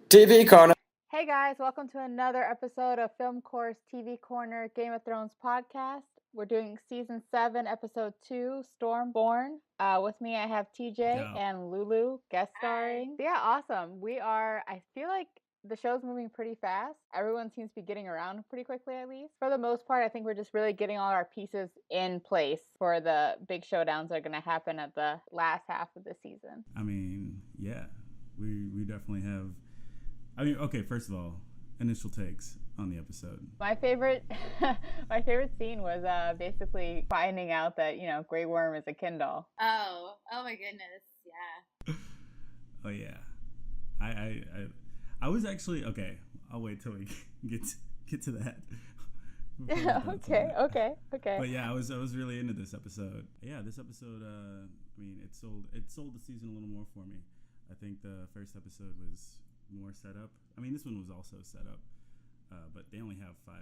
TV Core-ner. Hey guys, welcome to another episode of Filmcore's TV Core-ner Game of Thrones podcast. We're doing season 7, episode 2, Stormborn. With me, I have TJ and Lulu guest starring. Yeah, awesome. I feel like the show's moving pretty fast. Everyone seems to be getting around pretty quickly, at least. For the most part, I think we're just really getting all our pieces in place for the big showdowns that are going to happen at the last half of the season. I mean, yeah, we definitely have. I mean, okay, first of all, initial takes on the episode. My favorite scene was basically finding out that, Grey Worm is a Kindle. Oh my goodness, yeah. Oh yeah, I was actually okay. I'll wait till we get to that. Okay. But yeah, I was really into this episode. Yeah, this episode. I mean, it sold the season a little more for me. I think the first episode was more set up. I mean, this one was also set up, but they only have 5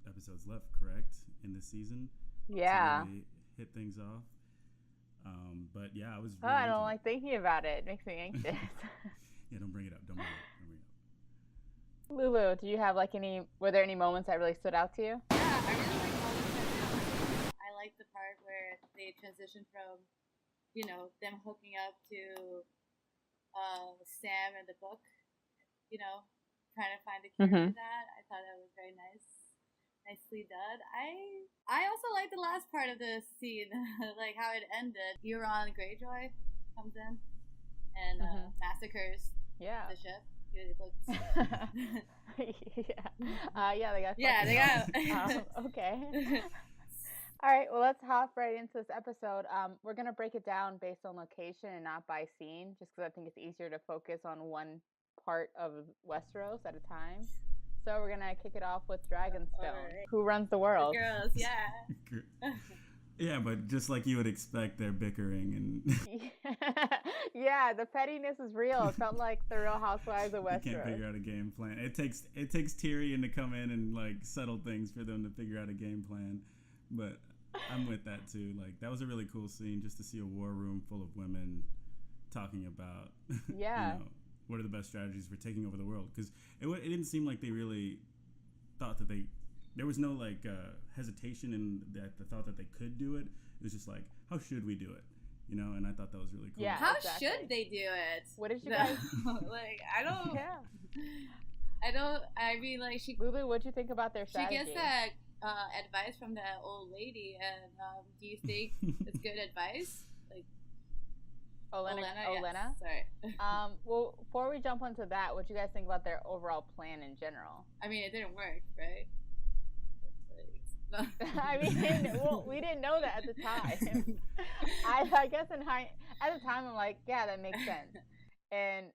episodes left, correct, in this season? Yeah. To really hit things off. But yeah, I was really I don't like thinking about it. It makes me anxious. Yeah, don't bring it up. Lulu, do you have were there any moments that really stood out to you? Yeah, I really like all the transitions. I like the part where they transition from, them hooking up to Sam in the book, trying to find the cure for that. I thought that was very nicely done. I also like the last part of the scene, like how it ended. Euron Greyjoy comes in and massacres the ship. It looks they got okay. All right, well, let's hop right into this episode. We're going to break it down based on location and not by scene, just because I think it's easier to focus on one part of Westeros at a time. So we're going to kick it off with Dragonstone. Right. Who runs the world? The girls, yeah. Yeah, but just like you would expect, they're bickering and yeah, the pettiness is real. It felt like the Real Housewives of Westeros. You can't figure out a game plan. It takes Tyrion to come in and like settle things for them to figure out a game plan. But I'm with that too. Like, that was a really cool scene just to see a war room full of women talking about what are the best strategies for taking over the world, because it didn't seem like they really thought that there was no hesitation in that the thought that they could do it. It was just like, how should we do it? And I thought that was really cool. Yeah, how should they do it? What did you guys I mean, like, Lulu, what'd you think about their strategy? She gets that advice from that old lady, and do you think it's good advice? Like Olenna? Yes. Sorry. Well, before we jump onto that, what do you guys think about their overall plan in general? I mean, it didn't work, right? I mean, we didn't know that at the time. I guess at the time, I'm like, yeah, that makes sense. And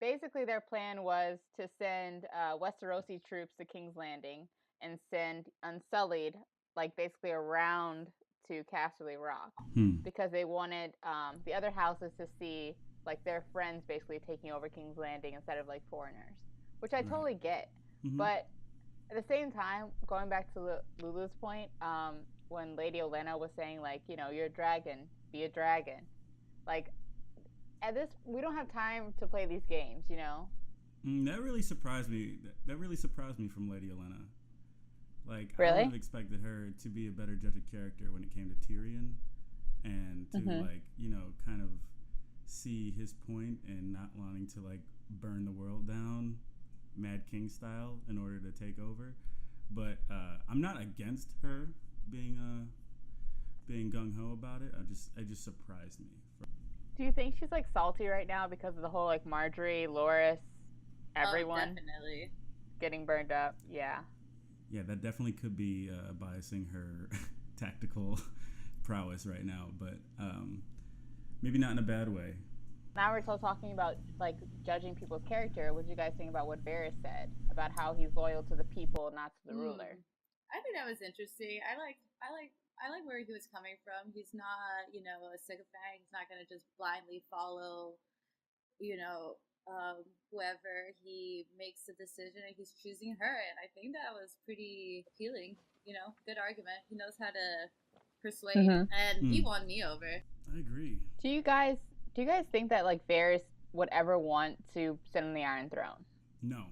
basically, their plan was to send Westerosi troops to King's Landing and send Unsullied, like, basically around to Casterly Rock, because they wanted the other houses to see, like, their friends basically taking over King's Landing instead of, like, foreigners, which I totally get. But at the same time, going back to Lulu's point, when Lady Olenna was saying, like, you're a dragon, be a dragon. Like, we don't have time to play these games, That really surprised me. That really surprised me from Lady Olenna. Like, really? I would have expected her to be a better judge of character when it came to Tyrion, and to kind of see his point and not wanting to, like, burn the world down Mad King style in order to take over. But I'm not against her being gung-ho about it. It just surprised me. Do you think she's, like, salty right now because of the whole, like, Marjorie, Loras, everyone definitely getting burned up? Yeah, that definitely could be biasing her tactical prowess right now, but maybe not in a bad way. Now we're still talking about, like, judging people's character. What do you guys think about what Varys said about how he's loyal to the people, not to the ruler? I think that was interesting. I like where he was coming from. He's not, a sycophant. He's not going to just blindly follow, whoever he makes the decision, and he's choosing her. And I think that was pretty appealing. Good argument. He knows how to persuade, and he won me over. I agree. Do you guys Do you guys think that like Varys would ever want to sit on the Iron Throne? No,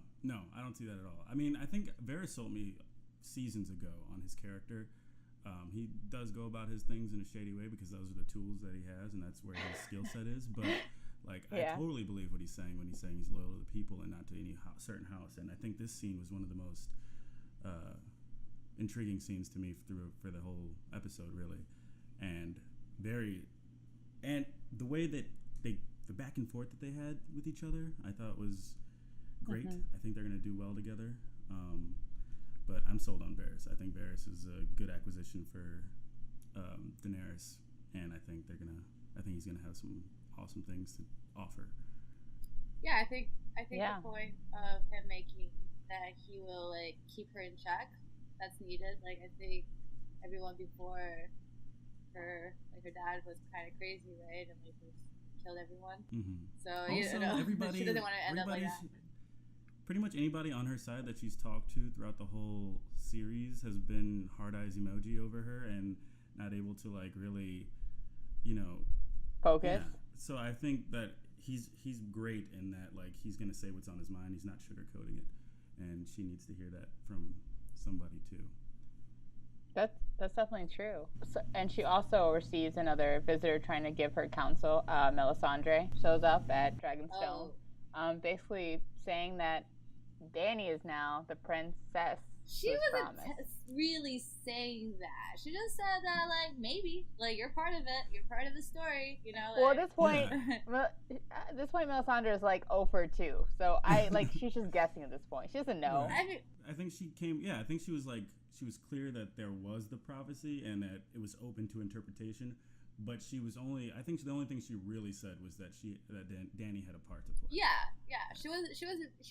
I don't see that at all. I mean, I think Varys sold me seasons ago on his character. He does go about his things in a shady way because those are the tools that he has, and that's where his skill set is. But like, Yeah. I totally believe what he's saying when he's saying he's loyal to the people and not to any certain house. And I think this scene was one of the most intriguing scenes to me for the whole episode, really, and the way that the back and forth that they had with each other, I thought was great. Mm-hmm. I think they're going to do well together. But I'm sold on Varys. I think Varys is a good acquisition for Daenerys, and I think he's gonna have some awesome things to offer. Yeah, I think Yeah. the point of him making that he will like keep her in check, that's needed. Like I think everyone before her, like her dad was kind of crazy, right, and like just killed everyone. Mm-hmm. So Also, everybody, she doesn't want to end up like that. Pretty much anybody on her side that she's talked to throughout the whole series has been hard eyes emoji over her and not able to like really, Focus. Yeah. So I think that he's great in that, like, he's gonna say what's on his mind. He's not sugarcoating it, and she needs to hear that from somebody too. That's definitely true. So, and she also receives another visitor trying to give her counsel. Melisandre shows up at Dragonstone, basically saying that Dany is now the princess. She wasn't really saying that. She just said that, like, maybe, like, you're part of it. You're part of the story, Like, well, at this point, Melisandre is like 0 for 2. So she's just guessing at this point. She doesn't know. Right. I think she came. Yeah, I think she was clear that there was the prophecy and that it was open to interpretation. But she was only. I think the only thing she really said was that Dany had a part to play. Yeah. She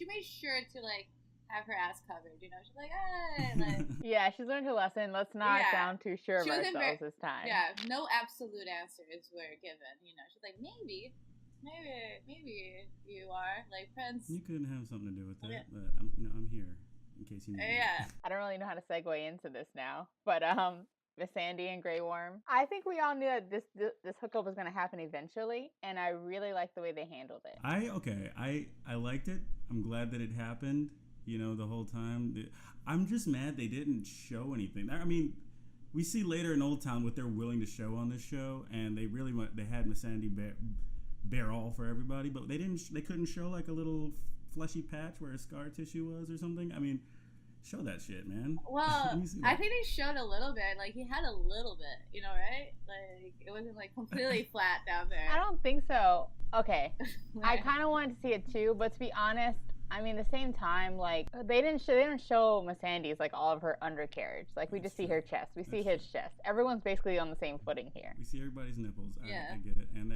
made sure to like have her ass covered. She's like, hey, like. Yeah, she's learned her lesson. Let's not sound too sure of ourselves this time. Yeah, no absolute answers were given. She's like, maybe you are like Prince. You couldn't have something to do with that, Yeah. but I'm here in case you need me. Yeah. I don't really know how to segue into this now, but Miss Sandy and Grey Worm. I think we all knew that this hookup was going to happen eventually, and I really liked the way they handled it. I liked it. I'm glad that it happened. The whole time. I'm just mad they didn't show anything. I mean, we see later in Old Town what they're willing to show on this show, and they had Miss Sandy bare all for everybody, but they couldn't show like a little fleshy patch where a scar tissue was or something. I mean, show that shit, man. Well, I think they showed a little bit. Like, he had a little bit, right? Like, it wasn't like completely flat down there. I don't think so. Okay. I kind of wanted to see it too, but to be honest, I mean, at the same time, like, they didn't show Miss Sandy's, like, all of her undercarriage. Like, we just see her chest. We see his chest. Everyone's basically on the same footing here. We see everybody's nipples. Yeah. I get it. And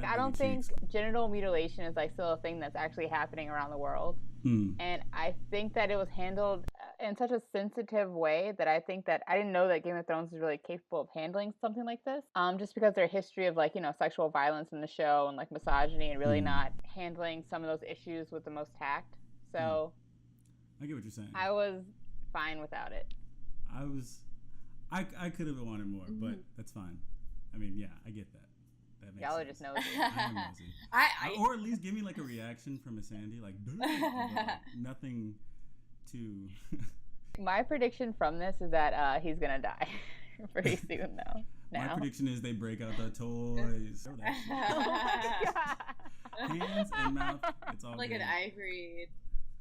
I don't think genital mutilation is, like, still a thing that's actually happening around the world. And I think that it was handled in such a sensitive way that I think that I didn't know that Game of Thrones was really capable of handling something like this. Just because their history of, like, sexual violence in the show and, like, misogyny and really not handling some of those issues with the most tact. So I get what you're saying. I was fine without it. I could have wanted more, but that's fine. I mean, yeah, I get that. That makes Y'all are sense. just nosy. I'm nosy. Or at least give me like a reaction from Miss Sandy, like nothing to. My prediction from this is that he's gonna die pretty soon, though. My Now. prediction is they break out the toys. Oh my God. Hands and mouth. It's all like good. an ivory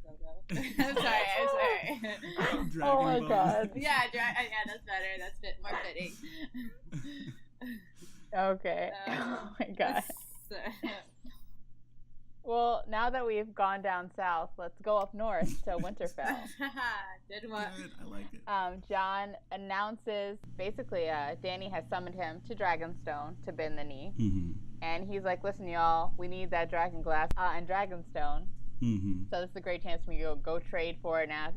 logo. I'm sorry. Oh my God. Yeah, that's better. That's more fitting. Okay. Oh my God. Well, now that we've gone down south, let's go up north to Winterfell. Good one. Good. I like it. John announces, basically, Dany has summoned him to Dragonstone to bend the knee. Mm-hmm. And he's like, listen, y'all, we need that dragon glass and Dragonstone. Mm-hmm. So this is a great chance for me to go trade for it now.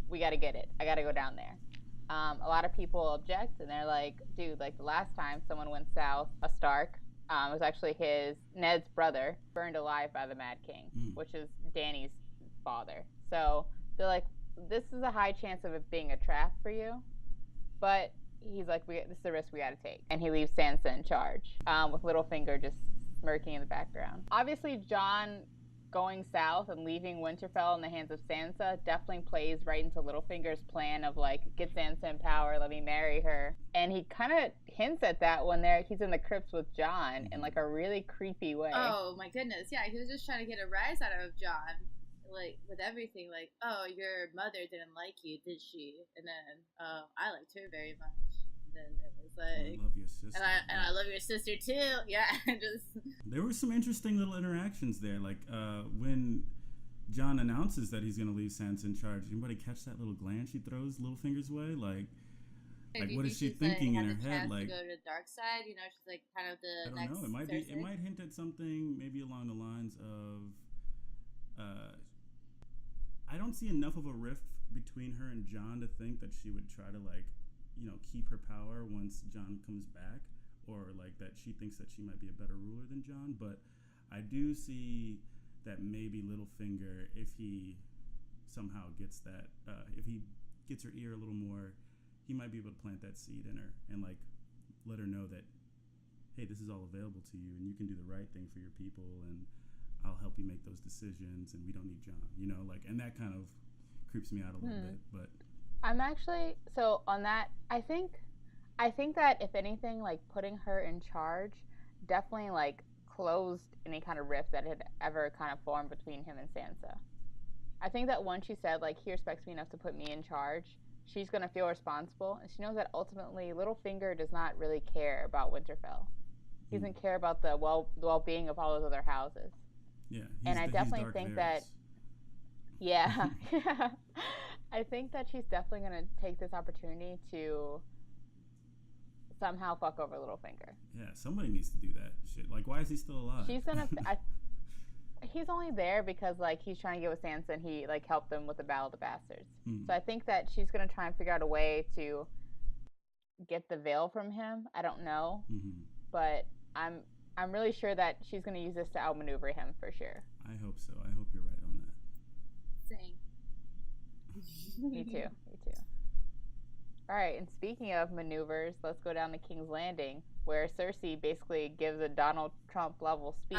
We got to get it. I got to go down there. A lot of people object, and they're like, dude, like the last time someone went south, a Stark, it was actually Ned's brother, burned alive by the Mad King, which is Dany's father. So they're like, this is a high chance of it being a trap for you. But he's like, this is the risk we got to take. And he leaves Sansa in charge, with Littlefinger just smirking in the background. Obviously, John going south and leaving Winterfell in the hands of Sansa definitely plays right into Littlefinger's plan of like, get Sansa in power, let me marry her. And he kind of hints at that when he's in the crypts with John in like a really creepy way. Oh my goodness, yeah, he was just trying to get a rise out of John, like with everything, like, oh, your mother didn't like you, did she? And then, oh, I liked her very much. And then it was like, I love your sister. And I love your sister too. Yeah, just. There were some interesting little interactions there, like when John announces that he's going to leave Sansa in charge. Anybody catch that little glance she throws Littlefinger's way? Like what is she thinking in her head? Like, to go to the dark side, you know, she's like kind of the I don't next. know. It might Cersei. be. It might hint at something maybe along the lines of. I don't see enough of a rift between her and John to think that she would try to keep her power once John comes back, or like that she thinks that she might be a better ruler than John. But I do see that maybe Littlefinger, if he somehow gets that, if he gets her ear a little more, he might be able to plant that seed in her and like let her know that, hey, this is all available to you and you can do the right thing for your people and I'll help you make those decisions and we don't need John, and that kind of creeps me out a little bit. But I'm actually, so on that, I think that if anything, like putting her in charge definitely like closed any kind of rift that had ever kind of formed between him and Sansa. I think that once she said like, he respects me enough to put me in charge, she's going to feel responsible, and she knows that ultimately Littlefinger does not really care about Winterfell. He doesn't care about the well-being of all those other houses. Yeah, and I definitely think that, yeah, I think that she's definitely going to take this opportunity to somehow fuck over Littlefinger. Yeah, somebody needs to do that shit. Like, why is he still alive? She's gonna. He's only there because like he's trying to get with Sansa and he like helped them with the Battle of the Bastards. So I think that she's gonna try and figure out a way to get the veil from him. I don't know, but I'm really sure that she's gonna use this to outmaneuver him for sure. I hope so. I hope you're right on that. Same. Me too. All right, and speaking of maneuvers, let's go down to King's Landing, where Cersei basically gives a Donald Trump level speech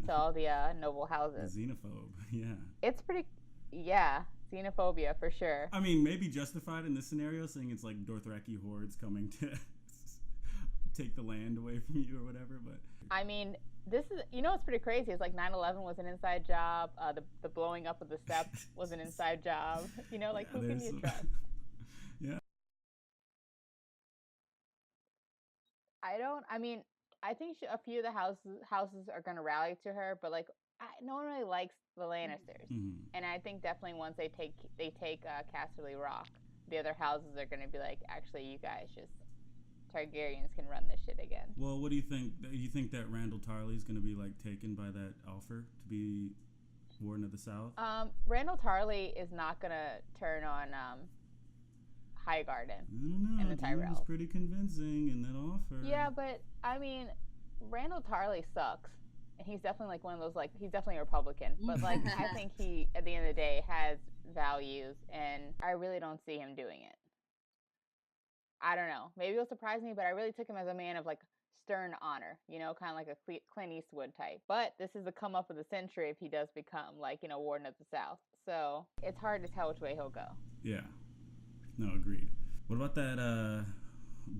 to all the noble houses. The xenophobe, yeah. It's pretty, xenophobia for sure. I mean, maybe justified in this scenario, saying it's like Dothraki hordes coming to take the land away from you or whatever, but... I mean, this is, what's pretty crazy is like 9/11 was an inside job, the blowing up of the steps was an inside job, like who can you trust? Yeah. I think a few of the houses are going to rally to her, but like no one really likes the Lannisters, and I think definitely once they take Casterly Rock, the other houses are going to be like, actually, you guys just Targaryens can run this shit again. Well, what do you think? Do you think that Randall Tarley's going to be like taken by that offer to be Warden of the South? Randall Tarley is not going to turn on Highgarden and the Tyrells. He was pretty convincing in that offer. Yeah, but I mean, Randall Tarley sucks, and he's definitely like one of those like he's definitely a Republican, but like I think he at the end of the day has values, and I really don't see him doing it. I don't know. Maybe it'll surprise me, but I really took him as a man of like stern honor, kind of like a Clint Eastwood type. But this is the come up of the century if he does become like Warden of the South. So it's hard to tell which way he'll go. Yeah. No, agreed. What about that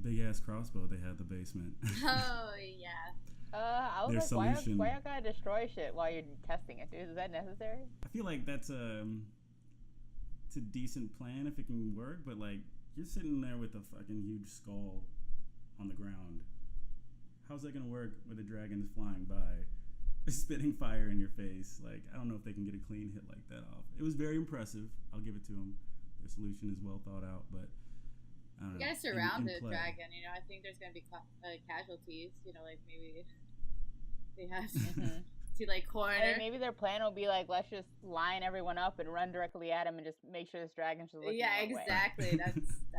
big ass crossbow they had in the basement? Oh yeah. I was like, why you gotta destroy shit while you're testing it, dude? Is that necessary? I feel like it's a decent plan if it can work, but like you're sitting there with a fucking huge skull on the ground. How's that gonna work with a dragon flying by, spitting fire in your face? Like, I don't know if they can get a clean hit like that off. It was very impressive. I'll give it to them. Their solution is well thought out, but I don't know. You gotta surround the dragon. I think there's gonna be casualties. Like maybe they have to like corner. I mean, maybe their plan will be like, let's just line everyone up and run directly at him and just make sure this dragon's just looking that exactly. Way.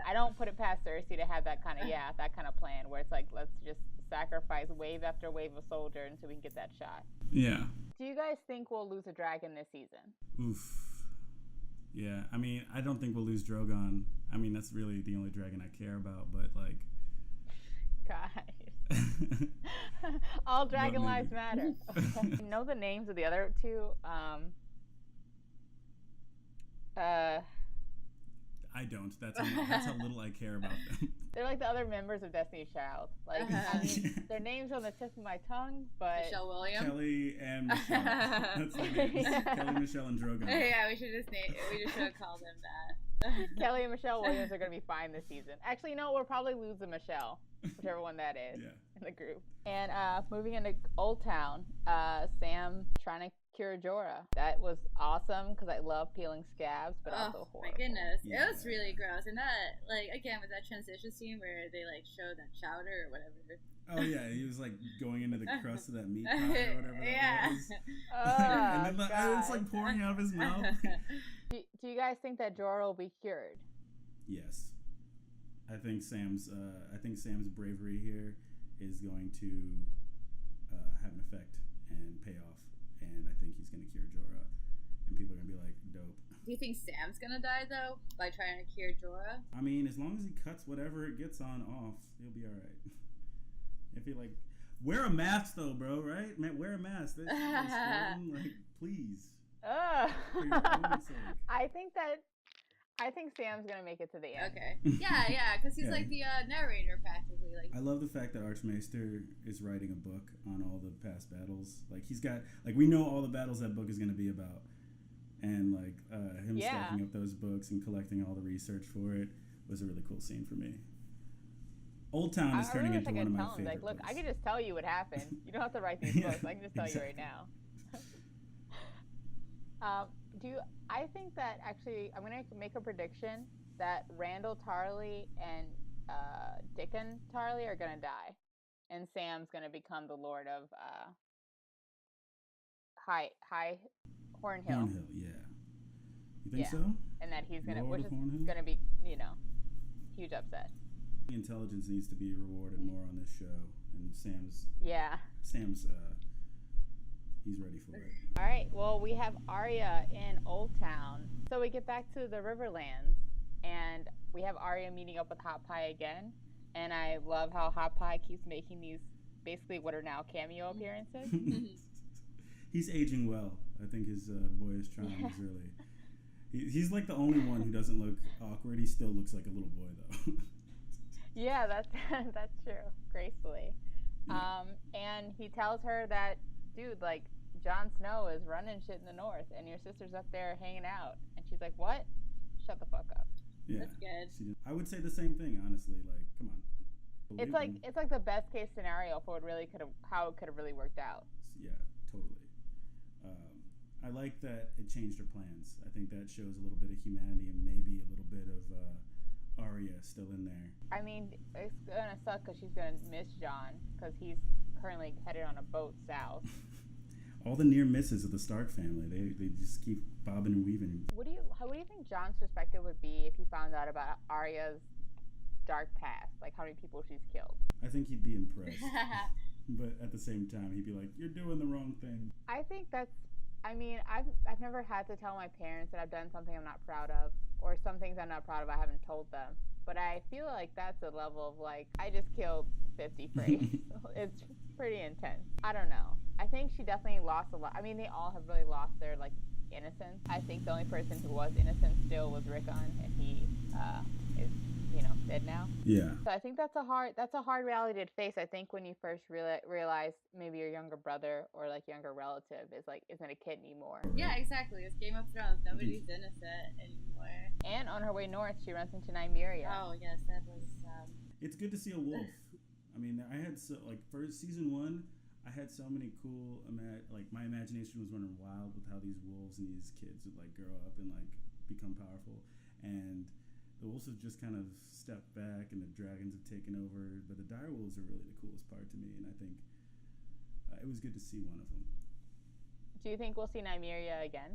I don't put it past Cersei to have that kind of plan where it's like, let's just sacrifice wave after wave of soldier until we can get that shot. Yeah. Do you guys think we'll lose a dragon this season? Oof. Yeah, I mean, I don't think we'll lose Drogon. I mean, that's really the only dragon I care about, but like... Guys. All dragon But lives maybe. matter. You know the names of the other two? I don't. That's how little I care about them. They're like the other members of Destiny's Child. Like, I mean, their names are on the tip of my tongue, but Michelle Williams. Kelly and Michelle. That's their names. Kelly, Michelle, and Drogon. Yeah, we should have called them that. Kelly and Michelle Williams are going to be fine this season. Actually, no, we'll probably lose the Michelle, whichever one that is, in the group. And moving into Old Town, Sam trying to cure Jorah. That was awesome because I love peeling scabs, but also horrible. My goodness, Yeah. it was really gross. And that, like, again, with that transition scene where they like show that chowder or whatever. Oh yeah, he was like going into the crust of that meat pie or whatever. Yeah. That was. Oh, And then it's like pouring out of his mouth. Do you guys think that Jorah will be cured? Yes, I think Sam's bravery here is going to have an effect and pay off, and I think he's going to cure Jorah, and people are going to be like, dope. Do you think Sam's gonna die though by trying to cure Jorah? I mean, as long as he cuts whatever it gets on off, he'll be all right. If he like, wear a mask though, bro, right? Man, wear a mask. That's like, please. For your own sake. I think Sam's gonna make it to the end. Okay. Yeah, because he's like the narrator practically. Like, I love the fact that Archmaester is writing a book on all the past battles. Like he's got, like we know all the battles that book is gonna be about, and like him stacking up those books and collecting all the research for it was a really cool scene for me. Old Town is turning into one of my favorite Like, look, books. I can just tell you what happened. You don't have to write these books. I can just tell you right now. I think that actually, I'm going to make a prediction that Randall Tarley and Dickon Tarley are going to die. And Sam's going to become the Lord of High Horn Hill. Hornhill, yeah. You think so? And that he's going to, Lord which of is Hornhill? going to be, huge upset. Intelligence needs to be rewarded more on this show, and Sam's he's ready for it. All right, well, we have Arya in Old Town. So we get back to the Riverlands, and we have Arya meeting up with Hot Pie again. And I love how Hot Pie keeps making these basically what are now cameo appearances. He's aging well. I think his boyish charm is really... He's like the only one who doesn't look awkward. He still looks like a little boy, though. Yeah, that's true. Gracefully. And he tells her that, dude, like, Jon Snow is running shit in the north, and your sister's up there hanging out. And she's like, what? Shut the fuck up. Yeah. That's good. I would say the same thing, honestly. Like, come on. It's like the best case scenario for how it could have really worked out. Yeah, totally. I like that it changed her plans. I think that shows a little bit of humanity and maybe a little bit of Arya still in there. I mean, it's gonna suck because she's gonna miss Jon because he's currently headed on a boat south. All the near misses of the Stark family, they just keep bobbing and weaving. What do you think Jon's perspective would be if he found out about Arya's dark past, like how many people she's killed? I think he'd be impressed, but at the same time, he'd be like, "You're doing the wrong thing." I think I've never had to tell my parents that I've done something I'm not proud of, or some things I'm not proud of I haven't told them. But I feel like that's a level of like, I just killed 50 Freys. It's pretty intense. I don't know. I think she definitely lost a lot. I mean, they all have really lost their like innocence. I think the only person who was innocent still was Rickon, and he is dead now. Yeah. So I think that's a hard reality to face. I think when you first realize maybe your younger brother or like younger relative isn't a kid anymore. Yeah, exactly. It's Game of Thrones. Nobody's innocent anymore. And on her way north, she runs into Nymeria. Oh yes, that was. It's good to see a wolf. I mean, I had for season 1, I had so many cool my imagination was running wild with how these wolves and these kids would like grow up and like become powerful, and the wolves have just kind of stepped back and the dragons have taken over, but the direwolves are really the coolest part to me, and I think it was good to see one of them. Do you think we'll see Nymeria again?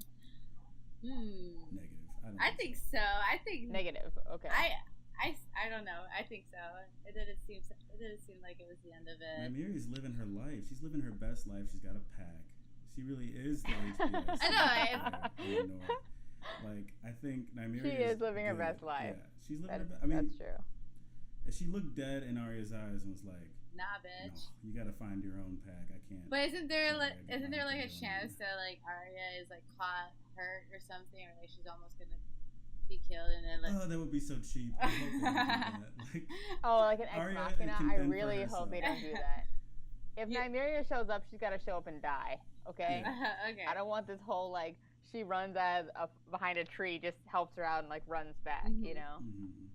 Negative. I think so. I think negative. Okay. I don't know. I think so. It didn't seem like it was the end of it. Nymeria's living her life. She's living her best life. She's got a pack. She really is the HBS. I know. Like, I think Nymeria. She is living her best life. Yeah, she's living her best. I mean, that's true. She looked dead in Arya's eyes and was like, nah, No, bitch. you gotta find your own pack. I can't. But isn't there Sorry, like I don't a think I chance wanna- that like Arya is like caught hurt or something, or like she's almost gonna be killed, and then like Oh, that would be so cheap. I hope they don't do that. Like, Oh, like an ex Arya machina. can I fend for really hope they herself. don't do that. If Yeah. Nymeria shows up, she's got to show up and die. Okay. Yeah. okay. I don't want this whole like she runs behind a tree, just helps her out and like runs back. Mhm. You know. Mhm.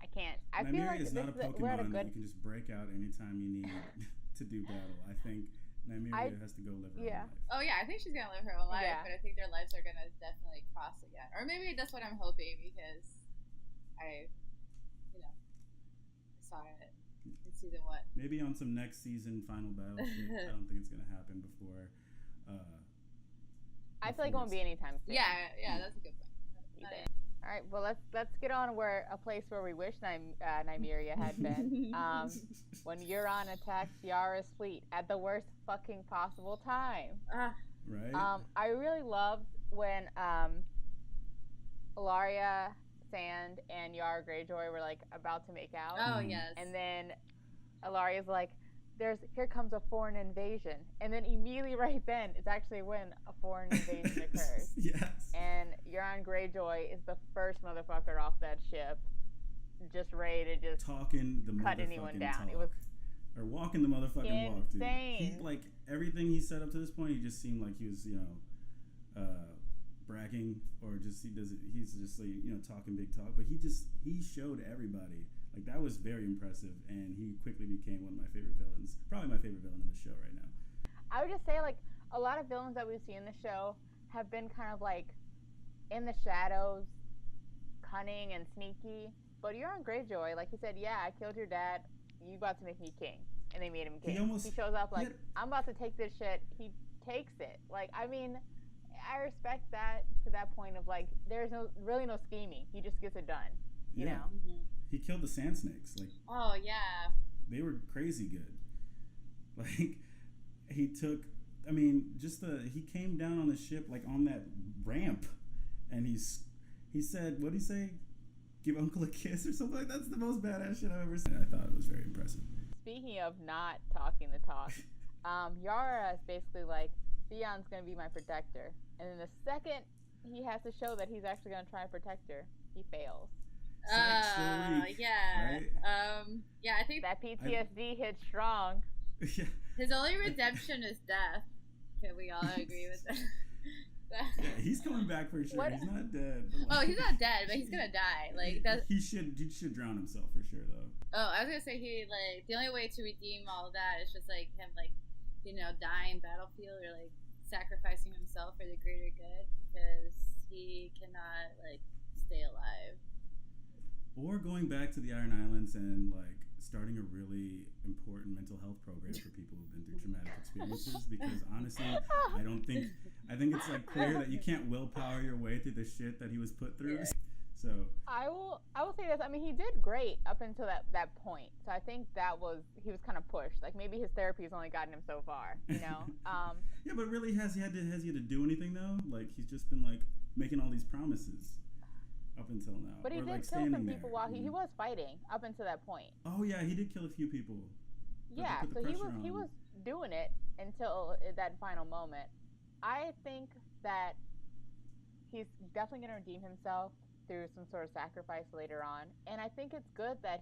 I can't. I feel Nymeria like is not a we're at a Pokemon that good. you can just break out anytime you need to do battle. I think Nymeria has to go live her yeah. own life. Oh yeah, I think she's gonna live her own life, Yeah. but I think their lives are gonna definitely cross again, or maybe that's what I'm hoping because I saw it in season 1. Maybe on some next season final battle shit. I don't think it's gonna happen before. I feel like it won't be anytime soon. Yeah, that's a good point. Either. All right, well let's get on a place where we wish Nymeria had been. When Euron attacked Yara's fleet at the worst fucking possible time. Right. I really loved when Ilaria Sand and Yara Greyjoy were like about to make out. Oh Mhm. yes. And then Ilaria's like, here comes a foreign invasion. And then immediately right then, it's actually when a foreign invasion occurs. Yes. And Euron Greyjoy is the first motherfucker off that ship, just ready to just Talking the cut motherfucking anyone down. talk. It was or walking the motherfucking walk, dude. insane. He like everything he said up to this point, he just seemed like he was, bragging or just he's just like, talking big talk. But he showed everybody. Like that was very impressive, and he quickly became one of my favorite villains. Probably my favorite villain in the show right now. I would just say, like, a lot of villains that we've seen in the show have been kind of like in the shadows, cunning and sneaky. But Euron Greyjoy, like he said, yeah, I killed your dad. You about to make me king, and they made him king. He shows up like, I'm about to take this shit. He takes it. Like, I mean, I respect that to that point of like, there's really no scheming. He just gets it done. You know. Mm-hmm. He killed the sand snakes. Like, oh yeah, they were crazy good. Like, he took. I mean, he came down on the ship like on that ramp, and he said, what did he say? Give Uncle a kiss or something like that. That's the most badass shit I've ever seen. I thought it was very impressive. Speaking of not talking the talk, Yara is basically like, Theon's gonna be my protector, and then the second he has to show that he's actually gonna try and protect her, he fails. Yeah. Right? Yeah, I think that PTSD hits strong. Yeah. His only redemption is death. Can we all agree with that? Yeah, he's coming back for sure. He's not dead. Oh, he's not dead, but he's gonna die. Like that. He should drown himself for sure, though. Oh, I was gonna say the only way to redeem all of that is just like him, dying battlefield or like sacrificing himself for the greater good because he cannot stay alive. Or going back to the Iron Islands and starting a really important mental health program for people who've been through traumatic experiences. Because honestly, I think it's clear that you can't willpower your way through the shit that he was put through. Yeah. So I will say this. I mean, he did great up until that point. So I think he was kind of pushed. Like maybe his therapy's only gotten him so far. You know. Yeah, but really, has he had to do anything though? Like he's just been making all these promises up until now. But he did kill some people while he was fighting up until that point. Oh yeah, he did kill a few people. Yeah, so he was doing it until that final moment. I think that he's definitely going to redeem himself through some sort of sacrifice later on, and I think it's good that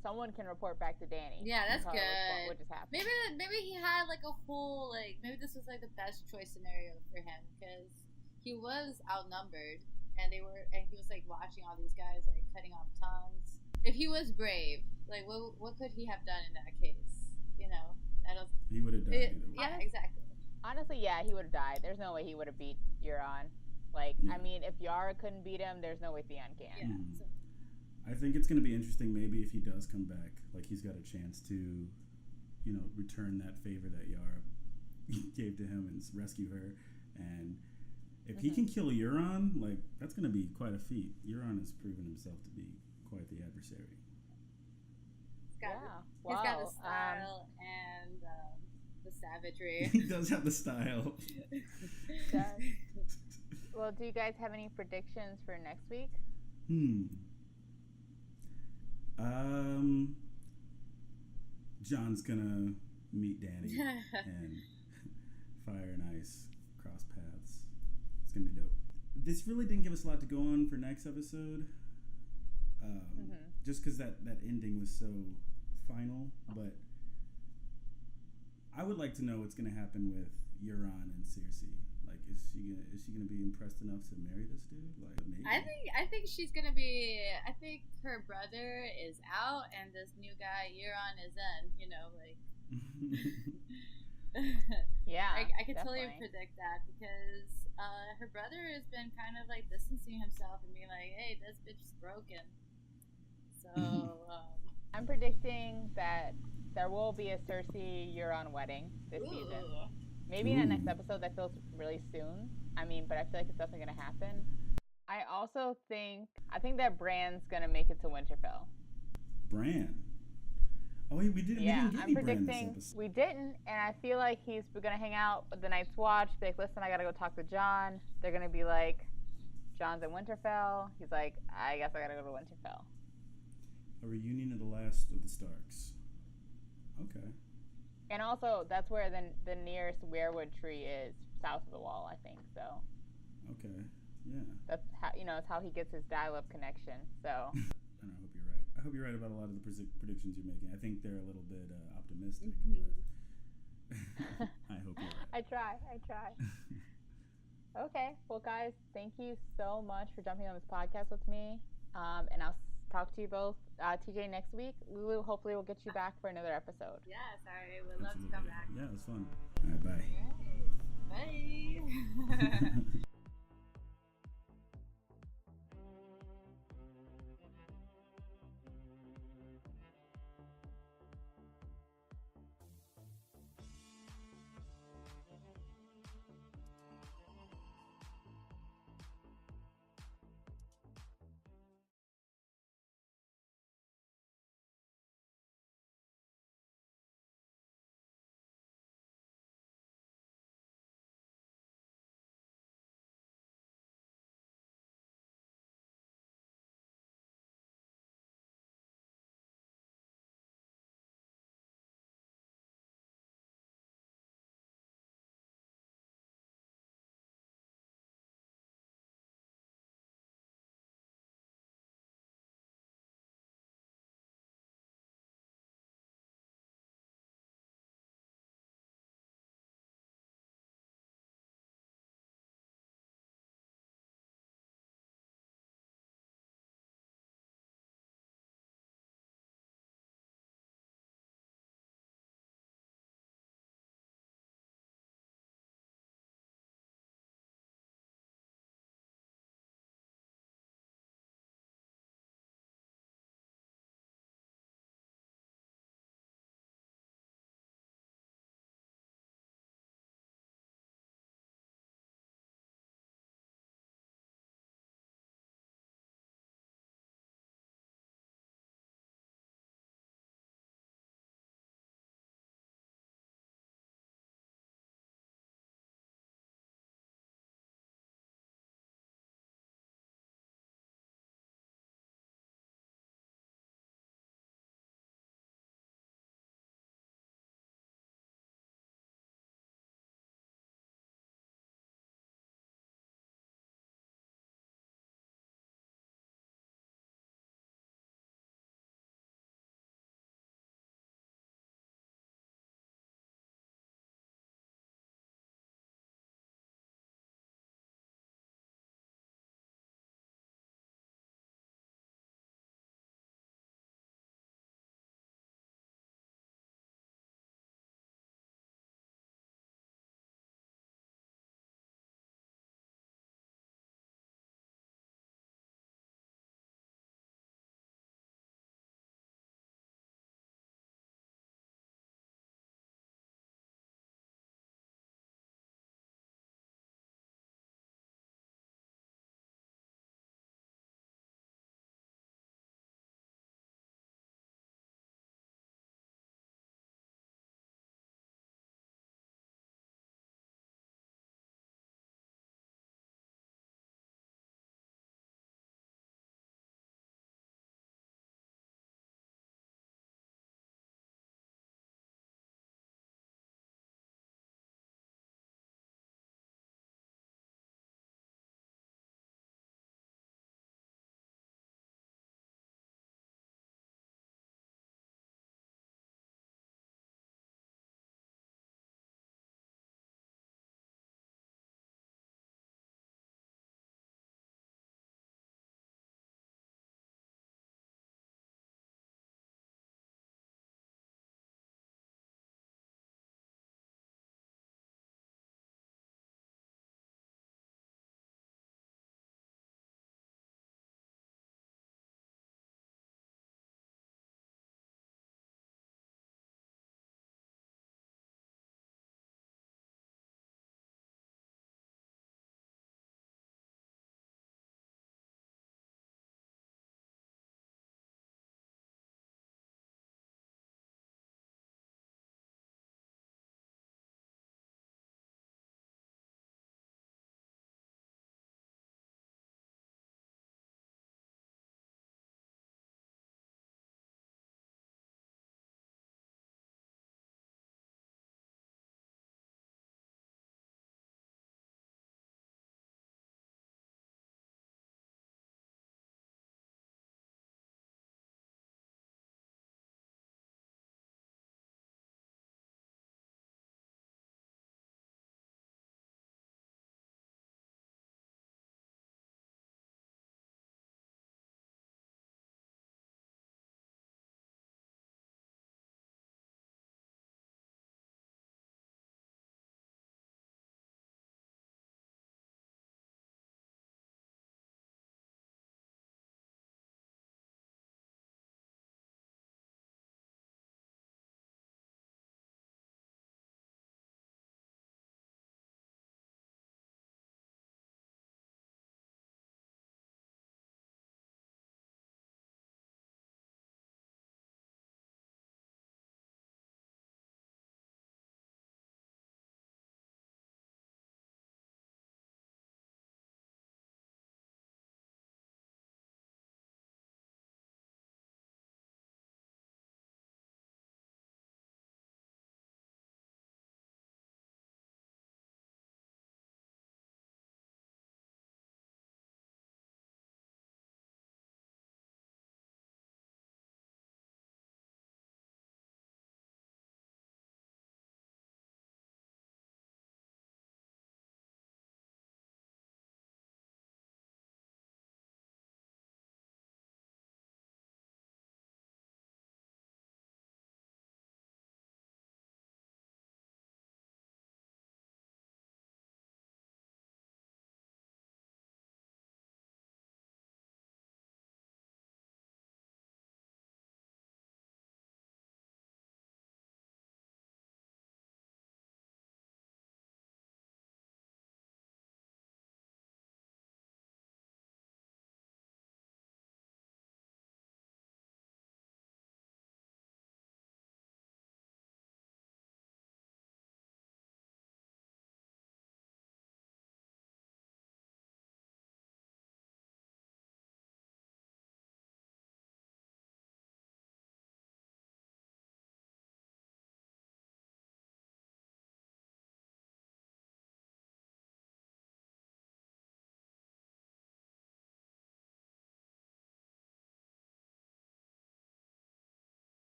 someone can report back to Dany. Yeah, that's good. What just happened? Maybe he had a whole maybe this was the best choice scenario for him because he was outnumbered. And he was watching all these guys cutting off tongues. If he was brave, what could he have done in that case? He would have died either way. Yeah, exactly. Honestly, yeah, he would have died. There's no way he would have beat Euron. I mean, if Yara couldn't beat him, there's no way Theon can. Yeah. Mm-hmm. I think it's going to be interesting. Maybe if he does come back, he's got a chance to, return that favor that Yara gave to him and rescue her. And if he can kill Euron, that's going to be quite a feat. Euron has proven himself to be quite the adversary. He's got the style and the savagery. He does have the style. Well, do you guys have any predictions for next week? John's gonna meet Danny and Fire and Ice cross paths. It's gonna be dope. This really didn't give us a lot to go on for next episode, just because that ending was so final. But I would like to know what's gonna happen with Euron and Cersei. Like, is she gonna be impressed enough to marry this dude? Like, maybe. I think she's gonna be. I think her brother is out, and this new guy Euron is in. You know, like. Yeah, I could totally predict that because her brother has been kind of like distancing himself and being like, "Hey, this bitch is broken." So I'm predicting that there will be a Cersei Euron wedding this season. Maybe in the next episode. That feels really soon. I mean, but I feel like it's definitely gonna happen. I also think that Bran's gonna make it to Winterfell. Bran. Oh, wait, we didn't. Yeah, we didn't get I'm any Bran predicting this episode. we didn't, and I feel like he's gonna hang out with the Night's Watch. Be like, listen, I gotta go talk to Jon. They're gonna be like, Jon's in Winterfell. He's like, I guess I gotta go to Winterfell. A reunion of the last of the Starks. Okay. And also, that's where the nearest weirwood tree is, south of the wall, I think. So. Okay. Yeah. That's how it's how he gets his dial-up connection. So. And I hope you're right. I hope you're right about a lot of the predictions you're making. I think they're a little bit optimistic, but I hope you're right. I try. Okay. Well, guys, thank you so much for jumping on this podcast with me. And I'll talk to you both, TJ, next week. Lulu, hopefully we'll get you back for another episode. yes, I would love to come back. Yeah, it was fun. All right, bye. All right. Bye.